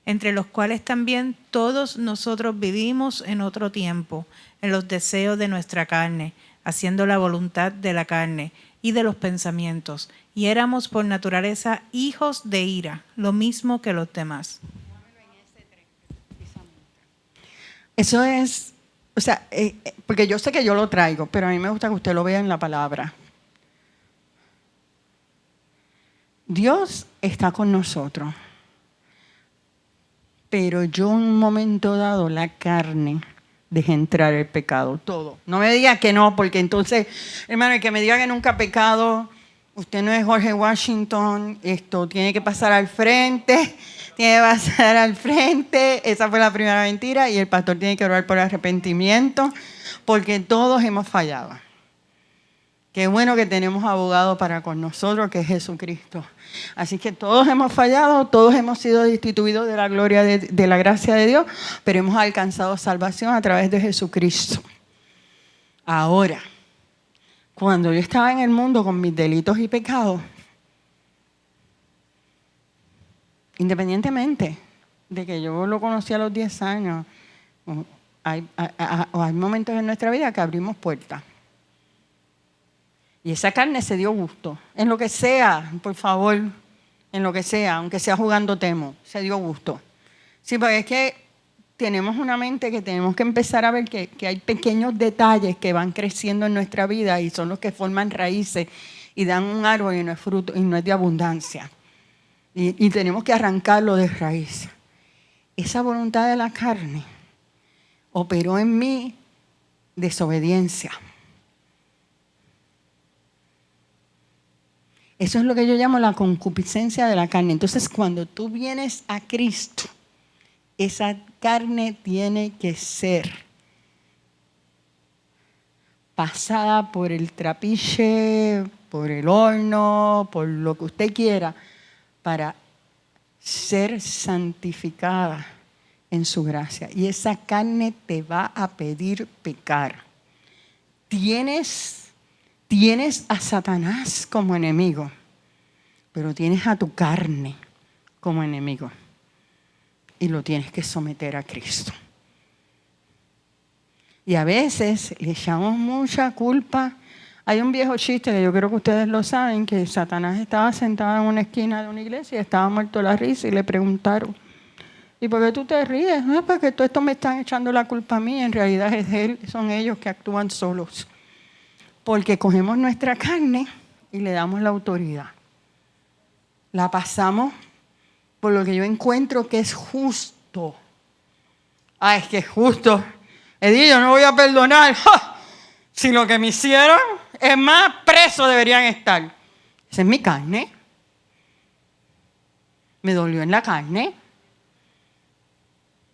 entre los cuales también todos nosotros vivimos en otro tiempo, en los deseos de nuestra carne, haciendo la voluntad de la carne y de los pensamientos, y éramos por naturaleza hijos de ira, lo mismo que los demás. Eso es, o sea, porque yo sé que yo lo traigo, pero a mí me gusta que usted lo vea en la palabra. Dios está con nosotros, pero yo en un momento dado la carne deja entrar el pecado, todo. No me diga que no, porque entonces, hermano, el que me diga que nunca ha pecado, usted no es George Washington, esto tiene que pasar al frente, esa fue la primera mentira, y el pastor tiene que orar por arrepentimiento, porque todos hemos fallado. Qué bueno que tenemos abogado para con nosotros, que es Jesucristo. Así que todos hemos fallado, todos hemos sido destituidos de la gloria de la gracia de Dios, pero hemos alcanzado salvación a través de Jesucristo. Ahora, cuando yo estaba en el mundo con mis delitos y pecados, independientemente de que yo lo conocí a los 10 años, hay momentos en nuestra vida que abrimos puertas. Y esa carne se dio gusto. En lo que sea, por favor, en lo que sea, aunque sea jugando temo, se dio gusto. Sí, porque es que tenemos una mente que tenemos que empezar a ver que hay pequeños detalles que van creciendo en nuestra vida y son los que forman raíces y dan un árbol y no es fruto y no es de abundancia. Y tenemos que arrancarlo de raíz. Esa voluntad de la carne operó en mí desobediencia. Eso es lo que yo llamo la concupiscencia de la carne. Entonces, cuando tú vienes a Cristo, esa carne tiene que ser pasada por el trapiche, por el horno, por lo que usted quiera, para ser santificada en su gracia. Y esa carne te va a pedir pecar. Tienes a Satanás como enemigo, pero tienes a tu carne como enemigo y lo tienes que someter a Cristo. Y a veces le echamos mucha culpa. Hay un viejo chiste que yo creo que ustedes lo saben, que Satanás estaba sentado en una esquina de una iglesia y estaba muerto la risa y le preguntaron, ¿y por qué tú te ríes? No es porque todo esto me están echando la culpa a mí, en realidad es él, son ellos que actúan solos. Porque cogemos nuestra carne y le damos la autoridad. La pasamos por lo que yo encuentro que es justo. Es que es justo. Edith, yo no voy a perdonar. ¡Ja! Si lo que me hicieron es más, preso deberían estar. Esa es mi carne. Me dolió en la carne.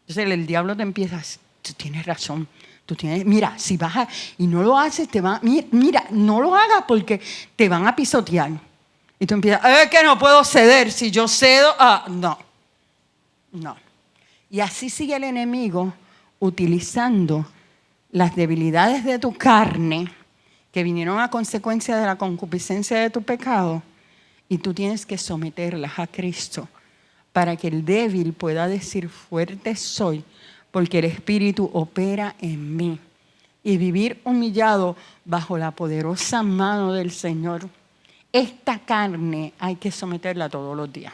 Entonces el diablo te empieza a decir, tú tienes razón. Mira, si vas y no lo haces, mira, no lo hagas porque te van a pisotear. Y tú empiezas, es que no puedo ceder, si yo cedo, no. Y así sigue el enemigo utilizando las debilidades de tu carne que vinieron a consecuencia de la concupiscencia de tu pecado y tú tienes que someterlas a Cristo para que el débil pueda decir fuerte soy, porque el Espíritu opera en mí. Y vivir humillado bajo la poderosa mano del Señor esta carne hay que someterla todos los días,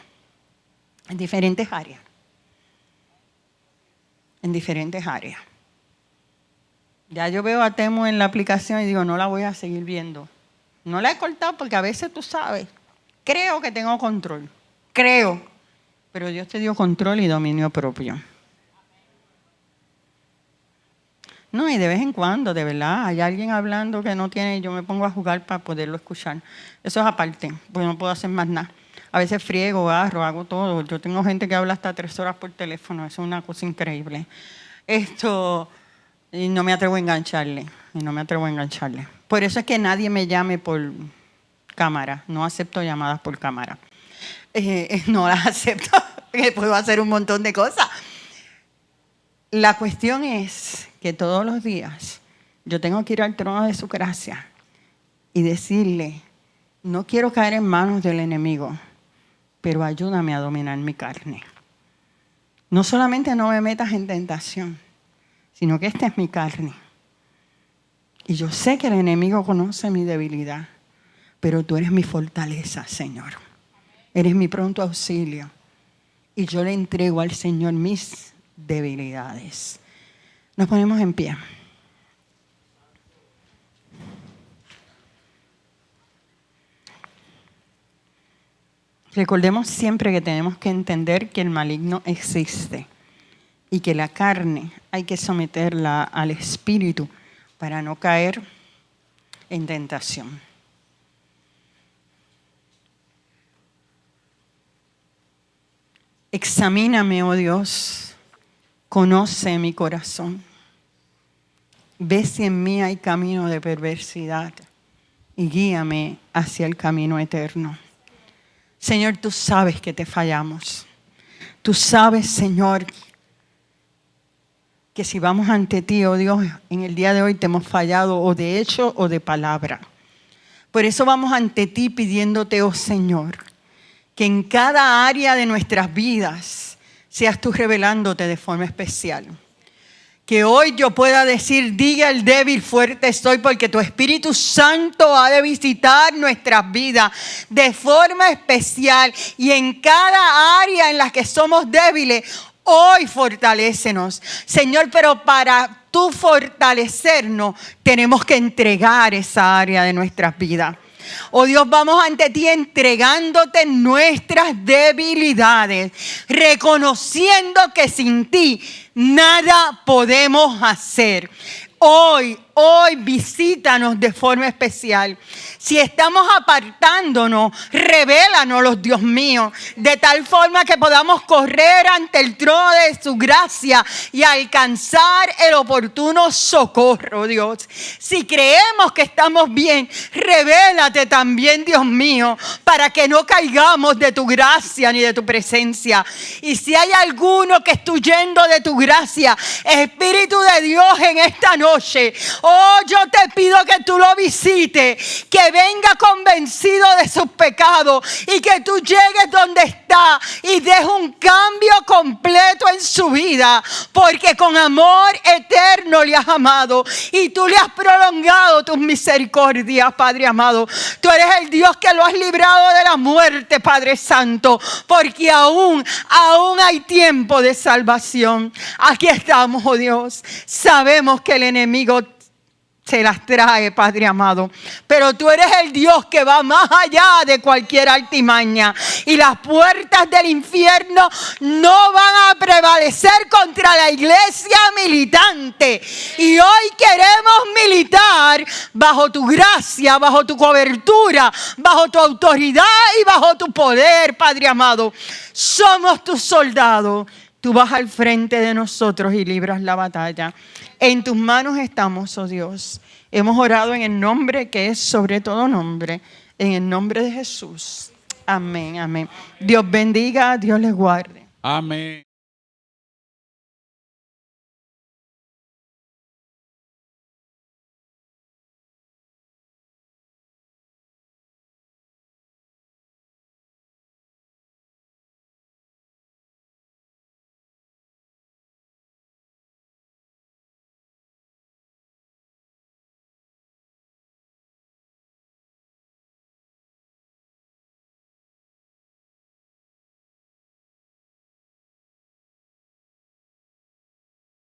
en diferentes áreas. En diferentes áreas. Ya yo veo a Temu en la aplicación y digo, no la voy a seguir viendo. No la he cortado porque a veces tú sabes, creo que tengo control, creo, pero Dios te dio control y dominio propio. No, y de vez en cuando, de verdad, hay alguien hablando que no tiene, yo me pongo a jugar para poderlo escuchar. Eso es aparte, porque no puedo hacer más nada. A veces friego, barro, hago todo. Yo tengo gente que habla hasta 3 horas por teléfono, eso es una cosa increíble. Y no me atrevo a engancharle, Por eso es que nadie me llame por cámara, no acepto llamadas por cámara. No las acepto, porque puedo hacer un montón de cosas. La cuestión es que todos los días yo tengo que ir al trono de su gracia y decirle, no quiero caer en manos del enemigo, pero ayúdame a dominar mi carne. No solamente no me metas en tentación, sino que esta es mi carne. Y yo sé que el enemigo conoce mi debilidad, pero tú eres mi fortaleza, Señor. Eres mi pronto auxilio. Y yo le entrego al Señor mis debilidades. Nos ponemos en pie. Recordemos siempre que tenemos que entender que el maligno existe y que la carne hay que someterla al espíritu para no caer en tentación. Examíname, oh Dios, conoce mi corazón. Ve si en mí hay camino de perversidad y guíame hacia el camino eterno. Señor, tú sabes que te fallamos. Tú sabes, Señor, que si vamos ante ti, oh Dios, en el día de hoy te hemos fallado o de hecho o de palabra. Por eso vamos ante ti pidiéndote, oh Señor, que en cada área de nuestras vidas seas tú revelándote de forma especial. Que hoy yo pueda decir, diga el débil, fuerte estoy, porque tu Espíritu Santo ha de visitar nuestras vidas de forma especial. Y en cada área en la que somos débiles, hoy fortalécenos. Señor, pero para tú fortalecernos, tenemos que entregar esa área de nuestras vidas. Oh Dios, vamos ante ti entregándote nuestras debilidades, reconociendo que sin ti nada podemos hacer. Hoy visítanos de forma especial. Si estamos apartándonos, revélanos, Dios mío, de tal forma que podamos correr ante el trono de su gracia y alcanzar el oportuno socorro, Dios. Si creemos que estamos bien, revélate también, Dios mío, para que no caigamos de tu gracia ni de tu presencia. Y si hay alguno que esté huyendo de tu gracia, Espíritu de Dios, en esta noche, yo te pido que tú lo visites, que venga convencido de sus pecados y que tú llegues donde está y des un cambio completo en su vida, porque con amor eterno le has amado y tú le has prolongado tus misericordias, Padre amado. Tú eres el Dios que lo has librado de la muerte, Padre Santo, porque aún hay tiempo de salvación. Aquí estamos, oh Dios. Sabemos que el enemigo se las trae, Padre amado, pero tú eres el Dios que va más allá de cualquier artimaña, y las puertas del infierno no van a prevalecer contra la iglesia militante. Y hoy queremos militar bajo tu gracia, bajo tu cobertura, bajo tu autoridad y bajo tu poder, Padre amado. Somos tus soldados. Tú vas al frente de nosotros y libras la batalla. En tus manos estamos, oh Dios. Hemos orado en el nombre que es sobre todo nombre, en el nombre de Jesús. Amén, amén. Dios bendiga, Dios les guarde. Amén.